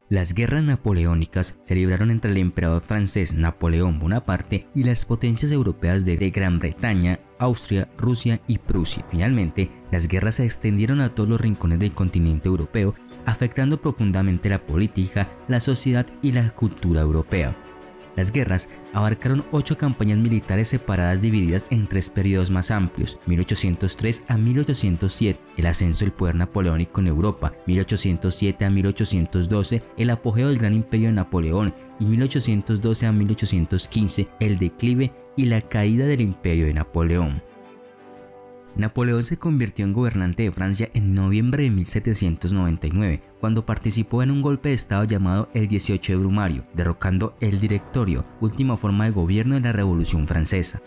Las guerras napoleónicas se libraron entre el emperador francés Napoleón Bonaparte y las potencias europeas de Gran Bretaña, Austria, Rusia y Prusia. Finalmente, las guerras se extendieron a todos los rincones del continente europeo, afectando profundamente la política, la sociedad y la cultura europea. Las guerras abarcaron 8 campañas militares separadas divididas en 3 periodos más amplios, 1803 a 1807, el ascenso del poder napoleónico en Europa, 1807 a 1812, el apogeo del gran imperio de Napoleón y 1812 a 1815, el declive y la caída del imperio de Napoleón. Napoleón se convirtió en gobernante de Francia en noviembre de 1799, cuando participó en un golpe de estado llamado el 18 de Brumario, derrocando el Directorio, última forma de gobierno de la Revolución Francesa.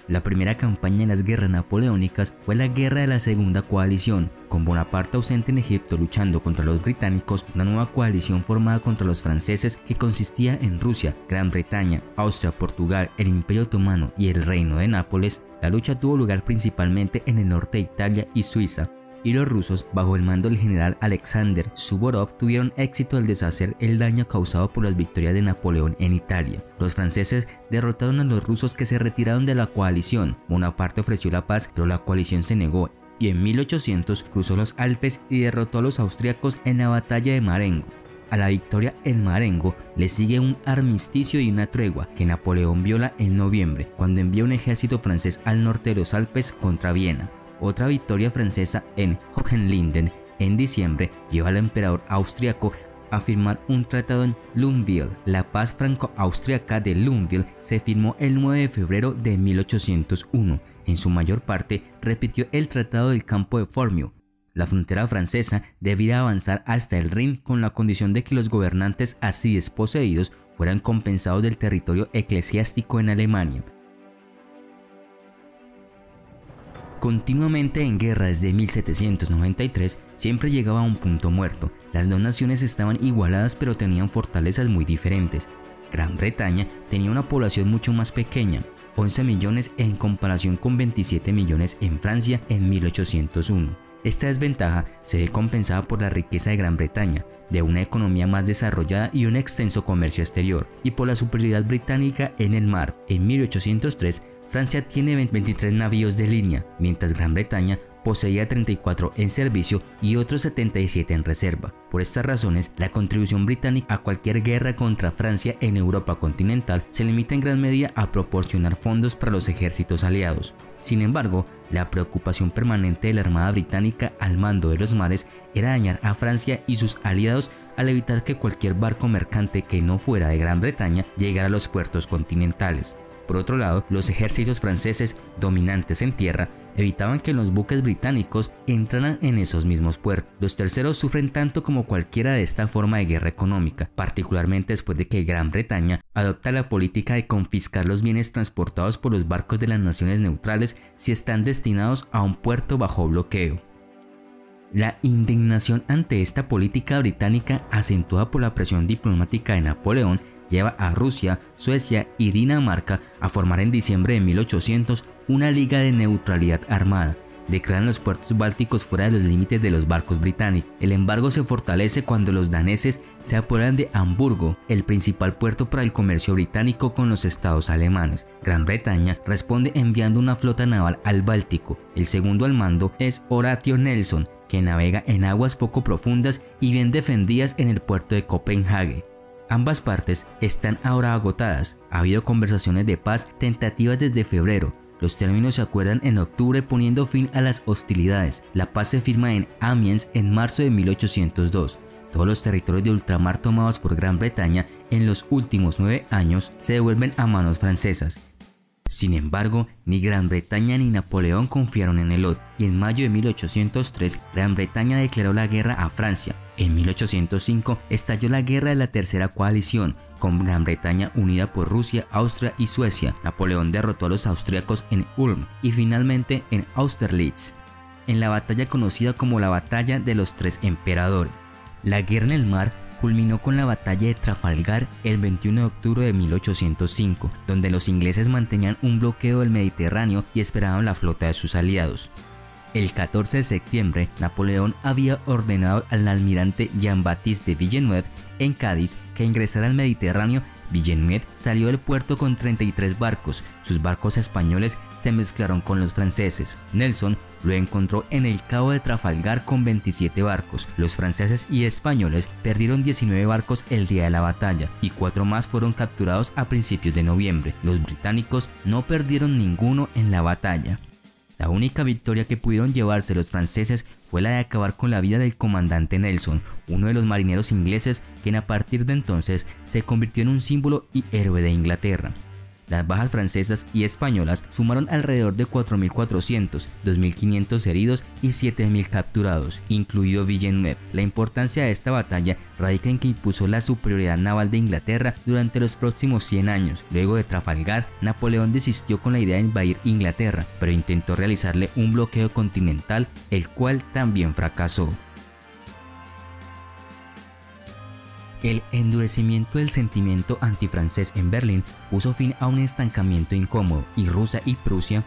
La primera campaña de las guerras napoleónicas fue la Guerra de la Segunda Coalición, con Bonaparte ausente en Egipto luchando contra los británicos, una nueva coalición formada contra los franceses que consistía en Rusia, Gran Bretaña, Austria, Portugal, el Imperio Otomano y el Reino de Nápoles. La lucha tuvo lugar principalmente en el norte de Italia y Suiza, y los rusos, bajo el mando del general Alexander Suvorov, tuvieron éxito al deshacer el daño causado por las victorias de Napoleón en Italia. Los franceses derrotaron a los rusos que se retiraron de la coalición. Bonaparte ofreció la paz, pero la coalición se negó, y en 1800 cruzó los Alpes y derrotó a los austriacos en la batalla de Marengo. A la victoria en Marengo le sigue un armisticio y una tregua que Napoleón viola en noviembre, cuando envía un ejército francés al norte de los Alpes contra Viena. Otra victoria francesa en Hohenlinden en diciembre lleva al emperador austriaco a firmar un tratado en Lunéville. La paz franco-austriaca de Lunéville se firmó el 9 de febrero de 1801. En su mayor parte repitió el tratado del campo de Formio. La frontera francesa debía avanzar hasta el Rin con la condición de que los gobernantes así desposeídos fueran compensados del territorio eclesiástico en Alemania. Continuamente en guerra desde 1793, siempre llegaba a un punto muerto. Las dos naciones estaban igualadas pero tenían fortalezas muy diferentes. Gran Bretaña tenía una población mucho más pequeña, 11 millones en comparación con 27 millones en Francia en 1801. Esta desventaja se ve compensada por la riqueza de Gran Bretaña, de una economía más desarrollada y un extenso comercio exterior, y por la superioridad británica en el mar. En 1803, Francia tiene 23 navíos de línea, mientras Gran Bretaña poseía 34 en servicio y otros 77 en reserva. Por estas razones, la contribución británica a cualquier guerra contra Francia en Europa continental se limita en gran medida a proporcionar fondos para los ejércitos aliados. Sin embargo, la preocupación permanente de la Armada Británica al mando de los mares era dañar a Francia y sus aliados al evitar que cualquier barco mercante que no fuera de Gran Bretaña llegara a los puertos continentales. Por otro lado, los ejércitos franceses dominantes en tierra evitaban que los buques británicos entraran en esos mismos puertos. Los terceros sufren tanto como cualquiera de esta forma de guerra económica, particularmente después de que Gran Bretaña adopta la política de confiscar los bienes transportados por los barcos de las naciones neutrales si están destinados a un puerto bajo bloqueo. La indignación ante esta política británica, acentuada por la presión diplomática de Napoleón, lleva a Rusia, Suecia y Dinamarca a formar en diciembre de 1800 una liga de neutralidad armada. Declaran los puertos bálticos fuera de los límites de los barcos británicos. El embargo se fortalece cuando los daneses se apoderan de Hamburgo, el principal puerto para el comercio británico con los estados alemanes. Gran Bretaña responde enviando una flota naval al Báltico. El segundo al mando es Horatio Nelson, que navega en aguas poco profundas y bien defendidas en el puerto de Copenhague. Ambas partes están ahora agotadas. Ha habido conversaciones de paz tentativas desde febrero. Los términos se acuerdan en octubre poniendo fin a las hostilidades. La paz se firma en Amiens en marzo de 1802. Todos los territorios de ultramar tomados por Gran Bretaña en los últimos 9 años se devuelven a manos francesas. Sin embargo, ni Gran Bretaña ni Napoleón confiaron en el otro, y en mayo de 1803 Gran Bretaña declaró la guerra a Francia. En 1805 estalló la guerra de la Tercera Coalición, con Gran Bretaña unida por Rusia, Austria y Suecia. Napoleón derrotó a los austríacos en Ulm y finalmente en Austerlitz, en la batalla conocida como la Batalla de los Tres Emperadores. La guerra en el mar culminó con la batalla de Trafalgar el 21 de octubre de 1805, donde los ingleses mantenían un bloqueo del Mediterráneo y esperaban la flota de sus aliados. El 14 de septiembre, Napoleón había ordenado al almirante Jean-Baptiste de Villeneuve en Cádiz que ingresara al Mediterráneo, Villeneuve salió del puerto con 33 barcos. Sus barcos españoles se mezclaron con los franceses. Nelson lo encontró en el Cabo de Trafalgar con 27 barcos. Los franceses y españoles perdieron 19 barcos el día de la batalla y 4 más fueron capturados a principios de noviembre. Los británicos no perdieron ninguno en la batalla. La única victoria que pudieron llevarse los franceses fue la de acabar con la vida del comandante Nelson, uno de los marineros ingleses quien a partir de entonces se convirtió en un símbolo y héroe de Inglaterra. Las bajas francesas y españolas sumaron alrededor de 4.400, 2.500 heridos y 7.000 capturados, incluido Villeneuve. La importancia de esta batalla radica en que impuso la superioridad naval de Inglaterra durante los próximos 100 años. Luego de Trafalgar, Napoleón desistió con la idea de invadir Inglaterra, pero intentó realizarle un bloqueo continental, el cual también fracasó. El endurecimiento del sentimiento antifrancés en Berlín puso fin a un estancamiento incómodo y Rusia y Prusia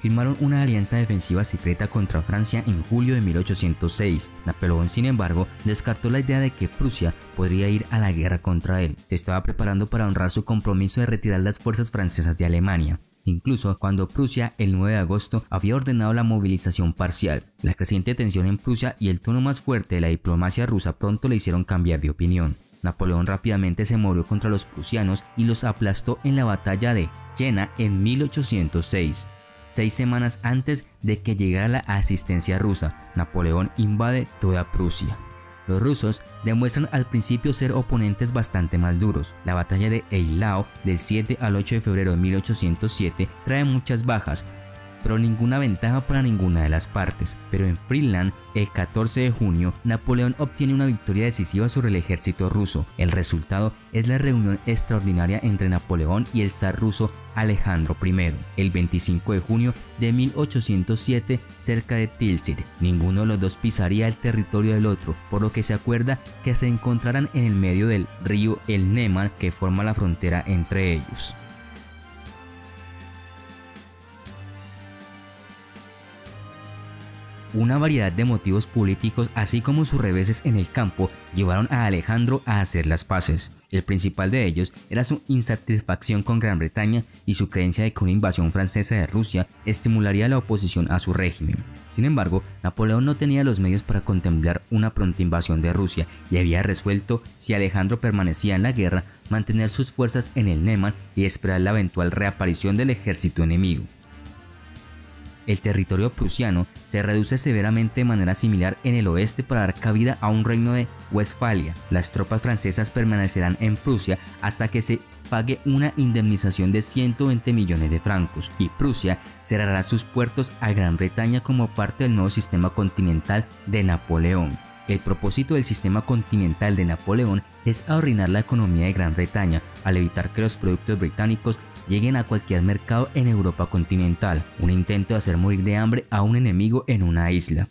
firmaron una alianza defensiva secreta contra Francia en julio de 1806. Napoleón, sin embargo, descartó la idea de que Prusia podría ir a la guerra contra él. Se estaba preparando para honrar su compromiso de retirar las fuerzas francesas de Alemania, incluso cuando Prusia el 9 de agosto había ordenado la movilización parcial. La creciente tensión en Prusia y el tono más fuerte de la diplomacia rusa pronto le hicieron cambiar de opinión. Napoleón rápidamente se movió contra los prusianos y los aplastó en la batalla de Jena en 1806. 6 semanas antes de que llegara la asistencia rusa, Napoleón invade toda Prusia. Los rusos demuestran al principio ser oponentes bastante más duros. La batalla de Eylau del 7 al 8 de febrero de 1807 trae muchas bajas, pero ninguna ventaja para ninguna de las partes. Pero en Friedland, el 14 de junio, Napoleón obtiene una victoria decisiva sobre el ejército ruso. El resultado es la reunión extraordinaria entre Napoleón y el zar ruso Alejandro I, el 25 de junio de 1807 cerca de Tilsit. Ninguno de los dos pisaría el territorio del otro, por lo que se acuerda que se encontrarán en el medio del río el Neman que forma la frontera entre ellos. Una variedad de motivos políticos, así como sus reveses en el campo, llevaron a Alejandro a hacer las paces. El principal de ellos era su insatisfacción con Gran Bretaña y su creencia de que una invasión francesa de Rusia estimularía la oposición a su régimen. Sin embargo, Napoleón no tenía los medios para contemplar una pronta invasión de Rusia y había resuelto, si Alejandro permanecía en la guerra, mantener sus fuerzas en el Neman y esperar la eventual reaparición del ejército enemigo. El territorio prusiano se reduce severamente de manera similar en el oeste para dar cabida a un reino de Westfalia. Las tropas francesas permanecerán en Prusia hasta que se pague una indemnización de 120 millones de francos y Prusia cerrará sus puertos a Gran Bretaña como parte del nuevo sistema continental de Napoleón. El propósito del sistema continental de Napoleón es arruinar la economía de Gran Bretaña al evitar que los productos británicos lleguen a cualquier mercado en Europa continental, un intento de hacer morir de hambre a un enemigo en una isla.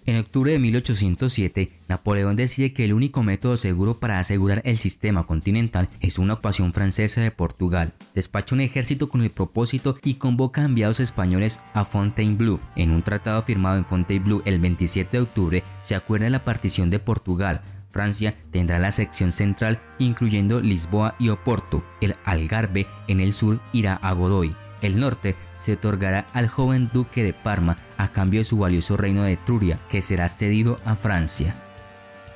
En octubre de 1807, Napoleón decide que el único método seguro para asegurar el sistema continental es una ocupación francesa de Portugal. Despacha un ejército con el propósito y convoca a enviados españoles a Fontainebleau. En un tratado firmado en Fontainebleau el 27 de octubre se acuerda la partición de Portugal. Francia tendrá la sección central incluyendo Lisboa y Oporto. El Algarve en el sur irá a Godoy. El norte se otorgará al joven duque de Parma a cambio de su valioso reino de Etruria, que será cedido a Francia.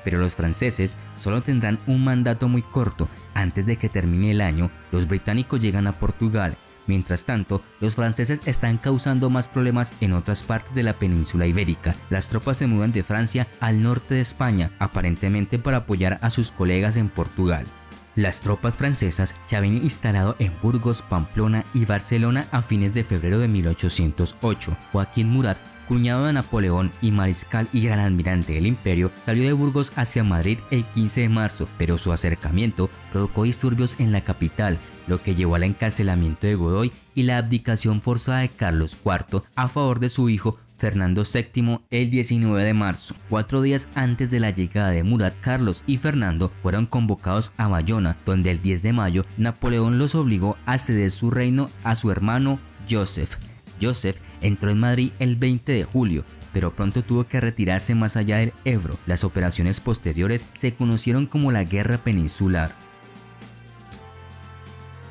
Pero los franceses solo tendrán un mandato muy corto. Antes de que termine el año, los británicos llegan a Portugal. Mientras tanto, los franceses están causando más problemas en otras partes de la península ibérica. Las tropas se mudan de Francia al norte de España, aparentemente para apoyar a sus colegas en Portugal. Las tropas francesas se habían instalado en Burgos, Pamplona y Barcelona a fines de febrero de 1808. Joaquín Murat, cuñado de Napoleón y mariscal y gran almirante del imperio, salió de Burgos hacia Madrid el 15 de marzo, pero su acercamiento provocó disturbios en la capital, lo que llevó al encarcelamiento de Godoy y la abdicación forzada de Carlos IV a favor de su hijo Fernando VII el 19 de marzo. 4 días antes de la llegada de Murat, Carlos y Fernando fueron convocados a Bayona, donde el 10 de mayo Napoleón los obligó a ceder su reino a su hermano Joseph. Joseph entró en Madrid el 20 de julio. pero pronto tuvo que retirarse más allá del Ebro. Las operaciones posteriores se conocieron como la Guerra Peninsular.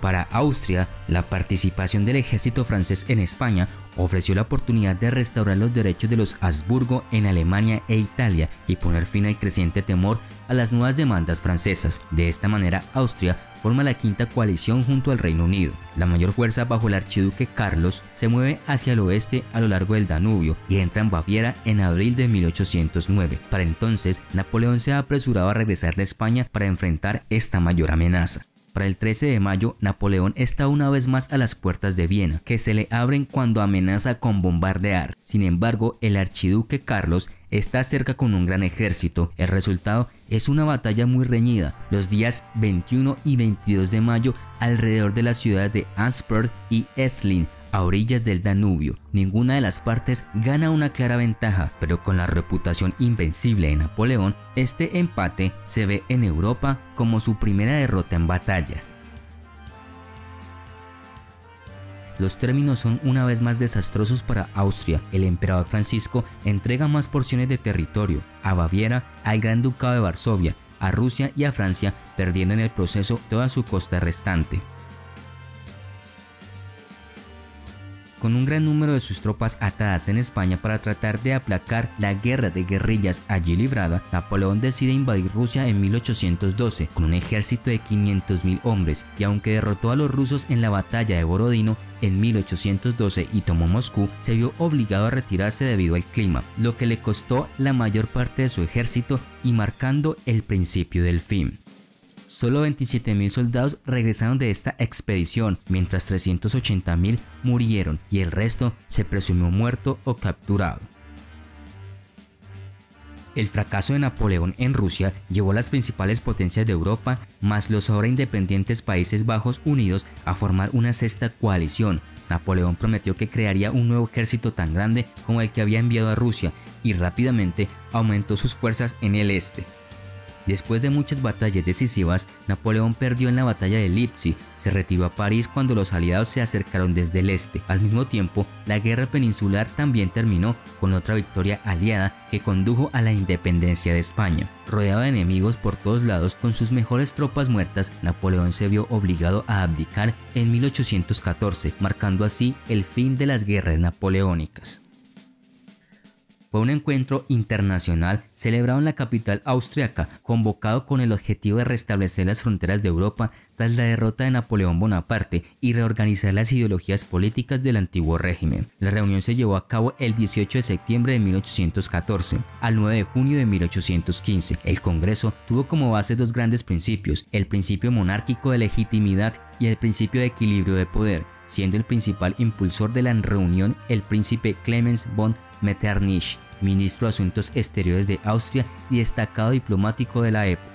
Para Austria, la participación del ejército francés en España ofreció la oportunidad de restaurar los derechos de los Habsburgo en Alemania e Italia y poner fin al creciente temor a las nuevas demandas francesas. De esta manera, Austria forma la quinta coalición junto al Reino Unido. La mayor fuerza bajo el archiduque Carlos se mueve hacia el oeste a lo largo del Danubio y entra en Baviera en abril de 1809. Para entonces, Napoleón se ha apresurado a regresar de España para enfrentar esta mayor amenaza. Para el 13 de mayo, Napoleón está una vez más a las puertas de Viena, que se le abren cuando amenaza con bombardear. Sin embargo, el archiduque Carlos está cerca con un gran ejército. El resultado es una batalla muy reñida los días 21 y 22 de mayo alrededor de las ciudades de Ansbach y Essling, a orillas del Danubio. Ninguna de las partes gana una clara ventaja, pero con la reputación invencible de Napoleón, este empate se ve en Europa como su primera derrota en batalla. Los términos son una vez más desastrosos para Austria. El emperador Francisco entrega más porciones de territorio a Baviera, al Gran Ducado de Varsovia, a Rusia y a Francia, perdiendo en el proceso toda su costa restante. Con un gran número de sus tropas atadas en España para tratar de aplacar la guerra de guerrillas allí librada, Napoleón decide invadir Rusia en 1812 con un ejército de 500.000 hombres, y aunque derrotó a los rusos en la batalla de Borodino en 1812 y tomó Moscú, se vio obligado a retirarse debido al clima, lo que le costó la mayor parte de su ejército y marcando el principio del fin. Solo 27.000 soldados regresaron de esta expedición, mientras 380.000 murieron y el resto se presumió muerto o capturado. El fracaso de Napoleón en Rusia llevó a las principales potencias de Europa, más los ahora independientes Países Bajos unidos, a formar una sexta coalición. Napoleón prometió que crearía un nuevo ejército tan grande como el que había enviado a Rusia y rápidamente aumentó sus fuerzas en el este. Después de muchas batallas decisivas, Napoleón perdió en la batalla de Leipzig, se retiró a París cuando los aliados se acercaron desde el este. Al mismo tiempo, la guerra peninsular también terminó con otra victoria aliada que condujo a la independencia de España. Rodeado de enemigos por todos lados, con sus mejores tropas muertas, Napoleón se vio obligado a abdicar en 1814, marcando así el fin de las guerras napoleónicas. Fue un encuentro internacional celebrado en la capital austriaca, convocado con el objetivo de restablecer las fronteras de Europa tras la derrota de Napoleón Bonaparte y reorganizar las ideologías políticas del antiguo régimen. La reunión se llevó a cabo el 18 de septiembre de 1814 al 9 de junio de 1815. El Congreso tuvo como base dos grandes principios: el principio monárquico de legitimidad y el principio de equilibrio de poder, siendo el principal impulsor de la reunión el príncipe Clemens von Metternich, ministro de Asuntos Exteriores de Austria y destacado diplomático de la época.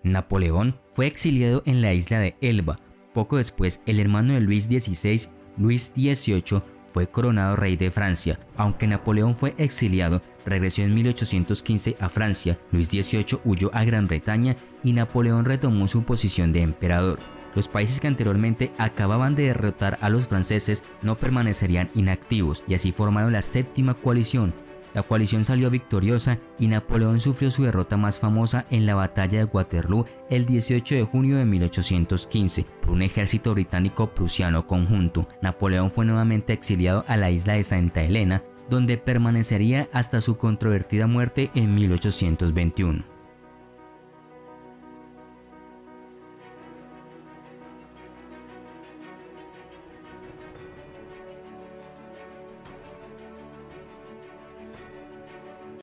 Napoleón fue exiliado en la isla de Elba. Poco después, el hermano de Luis XVI, Luis XVIII, fue coronado rey de Francia. Aunque Napoleón fue exiliado, regresó en 1815 a Francia. Luis XVIII huyó a Gran Bretaña y Napoleón retomó su posición de emperador. Los países que anteriormente acababan de derrotar a los franceses no permanecerían inactivos y así formaron la séptima coalición. La coalición salió victoriosa y Napoleón sufrió su derrota más famosa en la batalla de Waterloo el 18 de junio de 1815 por un ejército británico-prusiano conjunto. Napoleón fue nuevamente exiliado a la isla de Santa Helena, donde permanecería hasta su controvertida muerte en 1821.